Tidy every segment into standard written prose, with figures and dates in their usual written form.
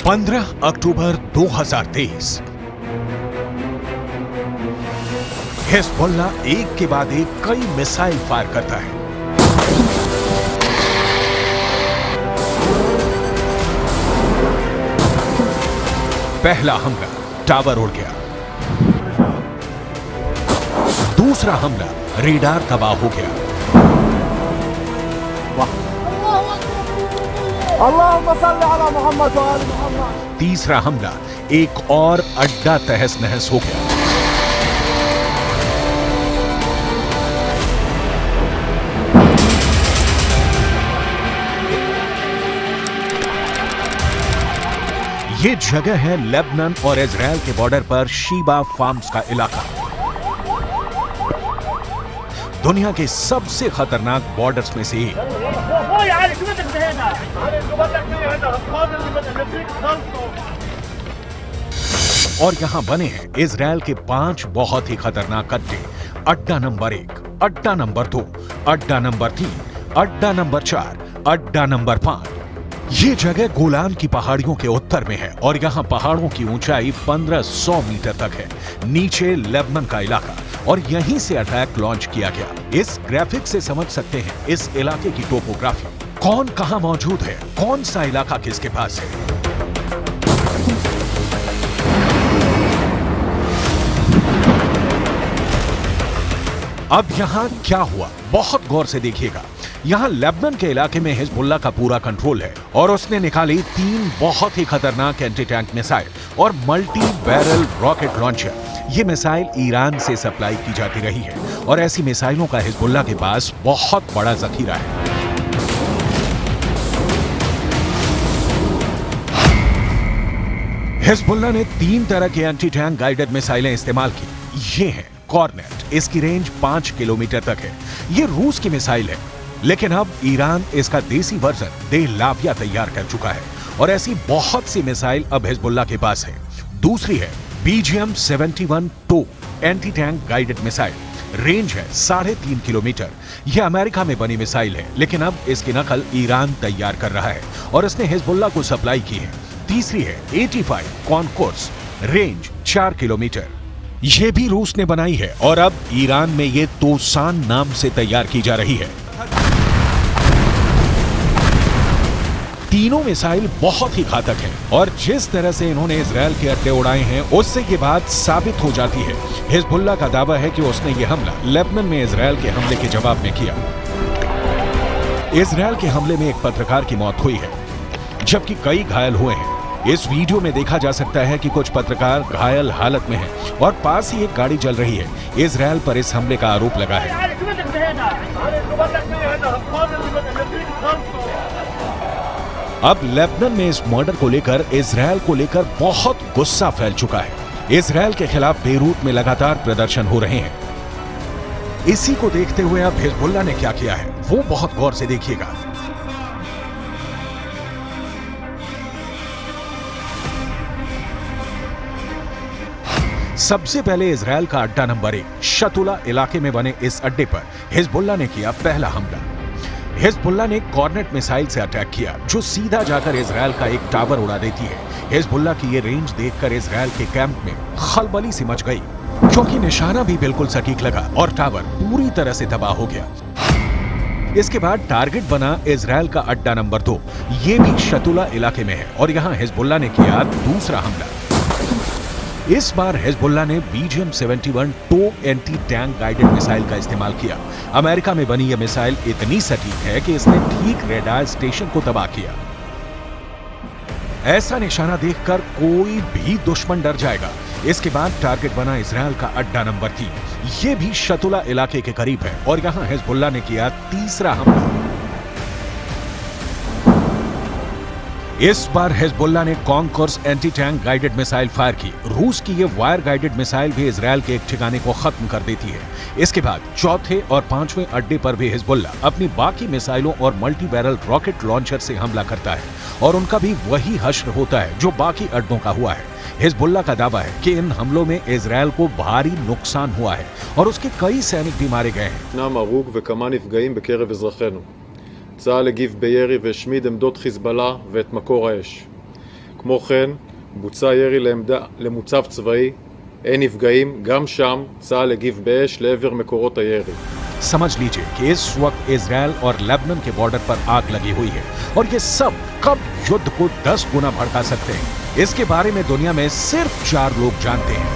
15 अक्टूबर 2023 Hezbollah एक के बाद एक कई मिसाइल फायर करता है। पहला हमला, टावर उड़ गया। दूसरा हमला, रेडार तबाह हो गया। तीसरा हमला, एक और अड्डा तहस नहस हो गया। ये जगह है लेबनान और इजराइल के बॉर्डर पर शीबा फार्म्स का इलाका। दुनिया के सबसे खतरनाक बॉर्डर्स में से एक। और यहां बने हैं इजराइल के 5 बहुत ही खतरनाक अड्डे। अड्डा नंबर 1, अड्डा नंबर 2, अड्डा नंबर 3, अड्डा नंबर 4, अड्डा नंबर 5। ये जगह गोलान की पहाड़ियों के उत्तर में है और यहाँ पहाड़ों की ऊंचाई 1500 मीटर तक है। नीचे लेबनान का इलाका और यहीं से अटैक लॉन्च किया गया। इस ग्राफिक से समझ सकते हैं इस इलाके की टोपोग्राफी। कौन कहां मौजूद है, कौन सा इलाका किसके पास है। अब यहां क्या हुआ, बहुत गौर से देखिएगा। यहां लेबनान के इलाके में हिजबुल्लाह का पूरा कंट्रोल है और उसने निकाली 3 बहुत ही खतरनाक एंटी टैंक मिसाइल और मल्टी बैरल रॉकेट लॉन्चर। ये मिसाइल ईरान से सप्लाई की जाती रही है और ऐसी मिसाइलों का हिजबुल्लाह के पास बहुत बड़ा जखीरा है। हिजबुल्लाह ने 3 तरह की एंटी टैंक गाइडेड मिसाइलें इस्तेमाल की। ये है कॉर्नेट, इसकी रेंज 5 किलोमीटर तक है। ये रूस की मिसाइल है, लेकिन अब ईरान इसका देसी वर्जन देहलाविया तैयार कर चुका है और ऐसी बहुत सी मिसाइल अब हिजबुल्लाह के पास है। दूसरी है BGM-71 टो एंटी टैंक गाइडेड मिसाइल। रेंज है 3.5 किलोमीटर। यह अमेरिका में बनी मिसाइल है, लेकिन अब इसकी नकल ईरान तैयार कर रहा है और इसने हिजबुल्लाह को सप्लाई की है। तीसरी है 85 कॉनकोर्स, रेंज 4 किलोमीटर। यह भी रूस ने बनाई है और अब ईरान में ये तोसान नाम से तैयार की जा रही है। तीनों मिसाइल बहुत ही घातक हैं और जिस तरह से इन्होंने इजराइल के अड्डे उड़ाए हैं, उससे ये बात साबित हो जाती है। हिजबुल्लाह का दावा है कि उसने ये हमला लेबनान में इजराइल के हमले के जवाब में किया। इजराइल के हमले में एक पत्रकार की मौत हुई है, जबकि कई घायल हुए हैं। इस वीडियो में देखा जा सकता है कि कुछ पत्रकार घायल हालत में हैं और पास ही एक गाड़ी जल रही है। इजराइल पर इस हमले का आरोप लगा है। अब लेबनान में इस मर्डर को लेकर इजराइल को लेकर बहुत गुस्सा फैल चुका है। इजराइल के खिलाफ बेरूत में लगातार प्रदर्शन हो रहे हैं। इसी को देखते हुए अब हिजबुल्लाह ने क्या किया है, वो बहुत गौर से देखिएगा। सबसे पहले इजराइल का अड्डा नंबर 1 शतुला इलाके में बने इस अड्डे पर हिजबुल्लाह ने किया पहला हमला। हिजबुल्लाह ने कॉर्नेट मिसाइल से अटैक किया, जो सीधा जाकर इजराइल का एक टावर उड़ा देती है। हिजबुल्लाह की ये रेंज देखकर इजराइल के कैंप में खलबली सी मच गई, क्योंकि निशाना भी बिल्कुल सटीक लगा और टावर पूरी तरह से तबाह हो गया। इसके बाद टारगेट बना इजराइल का अड्डा नंबर 2। ये भी शतुला इलाके में है और यहाँ हिजबुल्लाह ने किया दूसरा हमला। इस बार हिजबुल्लाह ने BGM-71 टो एंटी टैंक गाइडेड मिसाइल का इस्तेमाल किया। अमेरिका में बनी यह मिसाइल इतनी सटीक है कि इसने ठीक रेडार स्टेशन को तबाह किया। ऐसा निशाना देखकर कोई भी दुश्मन डर जाएगा। इसके बाद टारगेट बना इजराइल का अड्डा नंबर 3। यह भी शतुला इलाके के करीब है और यहां हिजबुल्लाह ने किया तीसरा हमला। इस बार हिजबुल्लाह ने concourse anti tank guided missile fire की। रूस की ये वायर गाइडेड मिसाइल भी इजराइल के एक ठिकाने को खत्म कर देती है। इसके बाद चौथे और 5वें अड्डे पर भी हिजबुल्लाह अपनी बाकी मिसाइलों और मल्टी बैरल रॉकेट लॉन्चर से हमला करता है और उनका भी वही हश्र होता है जो बाकी अड्डों का हुआ है। हिजबुल्लाह का दावा है कि इन हमलों में इजराइल को भारी नुकसान हुआ है और उसके कई सैनिक भी मारे गए हैं। צה"ל הגיב בירי והשמיד עמדות חיזבאללה ואת מקור האש. כמו כן, בוצע ירי למוצב צבאי, אין נפגעים, גם שם צה"ל הגיב באש לעבר מקורות הירי. समझ लीजिए कि इस वक्त इजरायल और लेबनान के बॉर्डर पर आग लगी हुई है और ये सब कब युद्ध को 10 गुना भड़का सकते हैं, इसके बारे में दुनिया में सिर्फ 4 लोग जानते हैं।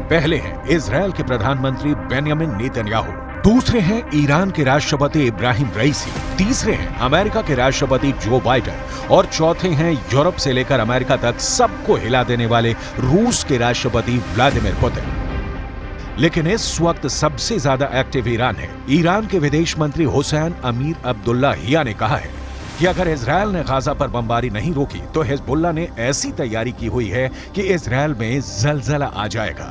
पहले हैं इजरायल के प्रधानमंत्री बेंयामिन नेतन्याहू, दूसरे हैं ईरान के राष्ट्रपति इब्राहिम रईसी, तीसरे हैं अमेरिका के राष्ट्रपति जो बाइडेन और चौथे हैं यूरोप से लेकर अमेरिका तक सबको हिला देने वाले रूस के राष्ट्रपति व्लादिमीर पुतिन। लेकिन इस वक्त सबसे ज्यादा एक्टिव ईरान है। ईरान के विदेश मंत्री हुसैन अमीर अब्दुल्लाहिया ने कहा है कि अगर इजरायल ने गाजा पर बमबारी नहीं रोकी तो हिजबुल्लाह ने ऐसी तैयारी की हुई है कि इजरायल में जलजला आ जाएगा।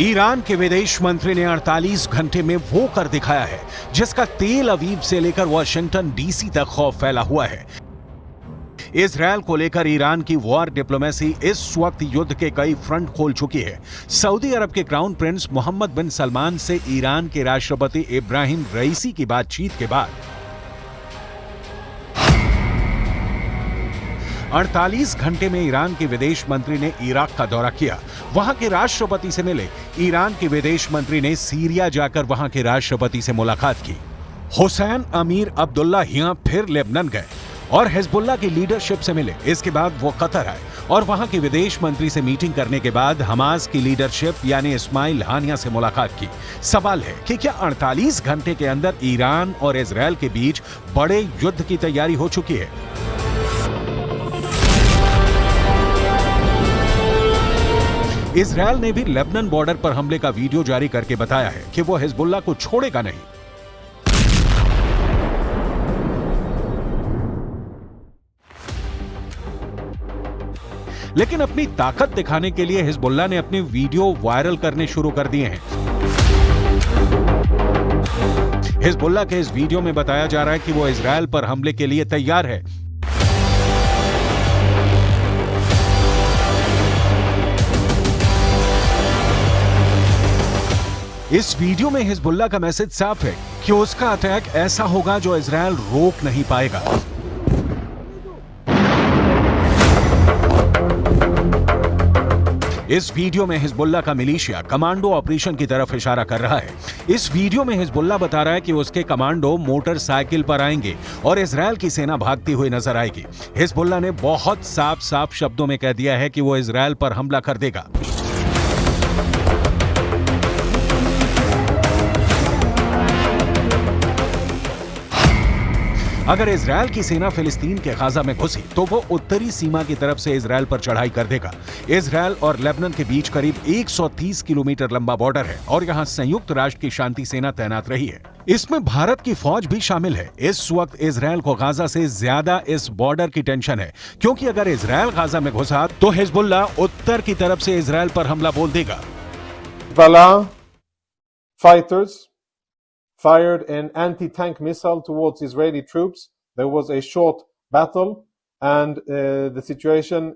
ईरान के विदेश मंत्री ने 48 घंटे में वो कर दिखाया है जिसका तेल अवीव से लेकर वॉशिंगटन डीसी तक खौफ फैला हुआ है। इजरायल को लेकर ईरान की वॉर डिप्लोमेसी इस वक्त युद्ध के कई फ्रंट खोल चुकी है। सऊदी अरब के क्राउन प्रिंस मोहम्मद बिन सलमान से ईरान के राष्ट्रपति इब्राहिम रईसी की बातचीत के बाद 48 घंटे में ईरान के विदेश मंत्री ने इराक का दौरा किया, वहां के राष्ट्रपति से मिले। ईरान के विदेश मंत्री ने सीरिया जाकर वहां के राष्ट्रपति से मुलाकात की। हुसैन अमीर अब्दुल्लाहिया फिर लेबनान गए और हिजबुल्लाह की लीडरशिप से मिले। इसके बाद वो कतर आए और वहां के विदेश मंत्री से मीटिंग करने के बाद हमास की लीडरशिप यानी इस्माइल हानिया से मुलाकात की। सवाल है कि क्या 48 घंटे के अंदर ईरान और इजरायल के बीच बड़े युद्ध की तैयारी हो चुकी है? इजरायल ने भी लेबनान बॉर्डर पर हमले का वीडियो जारी करके बताया है कि वो हिजबुल्लाह को छोड़ेगा नहीं। लेकिन अपनी ताकत दिखाने के लिए हिजबुल्लाह ने अपने वीडियो वायरल करने शुरू कर दिए हैं। हिजबुल्लाह के इस वीडियो में बताया जा रहा है कि वो इजरायल पर हमले के लिए तैयार है। इस वीडियो में हिजबुल्लाह का मैसेज साफ है कि उसका अटैक ऐसा होगा जो इजरायल रोक नहीं पाएगा। इस वीडियो में हिजबुल्लाह का मिलिशिया कमांडो ऑपरेशन की तरफ इशारा कर रहा है। इस वीडियो में हिजबुल्लाह बता रहा है कि उसके कमांडो मोटरसाइकिल पर आएंगे और इजरायल की सेना भागती हुई नजर आएगी। हिजबुल्लाह ने बहुत साफ शब्दों में कह दिया है कि वो इजरायल पर हमला कर देगा। अगर इजरायल की सेना फिलिस्तीन के गाजा में घुसी तो वो उत्तरी सीमा की तरफ से इजरायल पर चढ़ाई कर देगा। इजरायल और लेबनान के बीच करीब 130 किलोमीटर लंबा बॉर्डर है और यहाँ संयुक्त राष्ट्र की शांति सेना तैनात रही है। इसमें भारत की फौज भी शामिल है। इस वक्त इजरायल को गाजा से ज्यादा इस बॉर्डर की टेंशन है, क्योंकि अगर इजरायल गाजा में घुसा तो हिजबुल्लाह उत्तर की तरफ से इजरायल पर हमला बोल देगा। Fighters fired an anti-tank missile towards Israeli troops. There was a short battle and the situation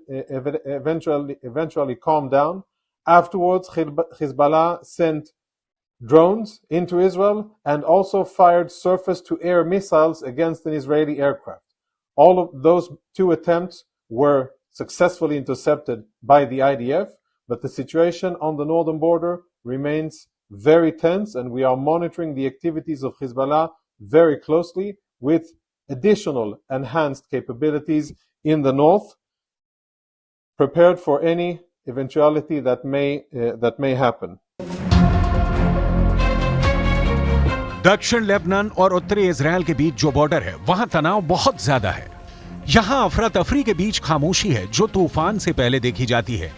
eventually calmed down. Afterwards, Hezbollah sent drones into Israel and also fired surface-to-air missiles against an Israeli aircraft. All of those two attempts were successfully intercepted by the IDF, but the situation on the northern border remains very tense, and we are monitoring the activities of Hezbollah very closely with additional enhanced capabilities in the north, prepared for any eventuality that may happen. दक्षिण Lebanon और उत्तरी Israel के बीच जो border है वहां तनाव बहुत ज्यादा है। यहां अफरा तफरी के बीच खामोशी है जो तूफान से पहले देखी जाती है।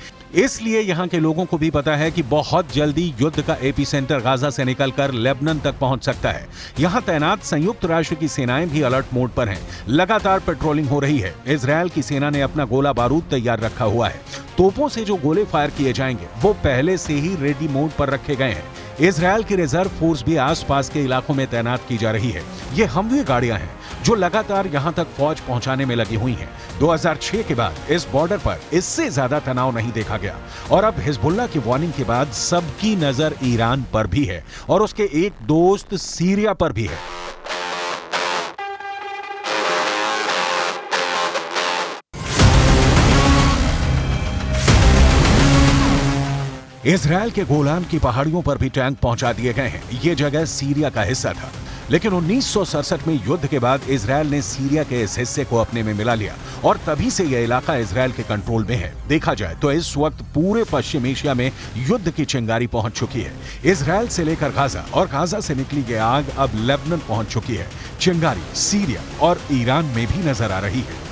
इसलिए यहां के लोगों को भी पता है कि बहुत जल्दी युद्ध का एपिसेंटर गाजा से निकलकर लेबनान तक पहुंच सकता है। यहां तैनात संयुक्त राष्ट्र की सेनाएं भी अलर्ट मोड पर हैं। लगातार पेट्रोलिंग हो रही है। इजरायल की सेना ने अपना गोला बारूद तैयार रखा हुआ है। तोपों से जो गोले फायर किए जाएंगे वो पहले से ही रेडी मोड पर रखे गए हैं। इजरायल की रिजर्व फोर्स भी आसपास के इलाकों में तैनात की जा रही है। ये हमवी गाड़ियां हैं जो लगातार यहां तक फौज पहुंचाने में लगी हुई हैं। 2006 के बाद इस बॉर्डर पर इससे ज्यादा तनाव नहीं देखा गया और अब हिजबुल्लाह की वार्निंग के बाद सबकी नजर ईरान पर भी है और उसके एक दोस्त सीरिया पर भी है। इजरायल के गोलान की पहाड़ियों पर भी टैंक पहुंचा दिए गए हैं। ये जगह सीरिया का हिस्सा था, लेकिन 1967 में युद्ध के बाद इजरायल ने सीरिया के इस हिस्से को अपने में मिला लिया और तभी से यह इलाका इजरायल के कंट्रोल में है। देखा जाए तो इस वक्त पूरे पश्चिम एशिया में युद्ध की चिंगारी पहुंच चुकी है। इजरायल से लेकर गाजा और गाजा से निकली ये आग अब लेबनान पहुंच चुकी है। चिंगारी सीरिया और ईरान में भी नजर आ रही है।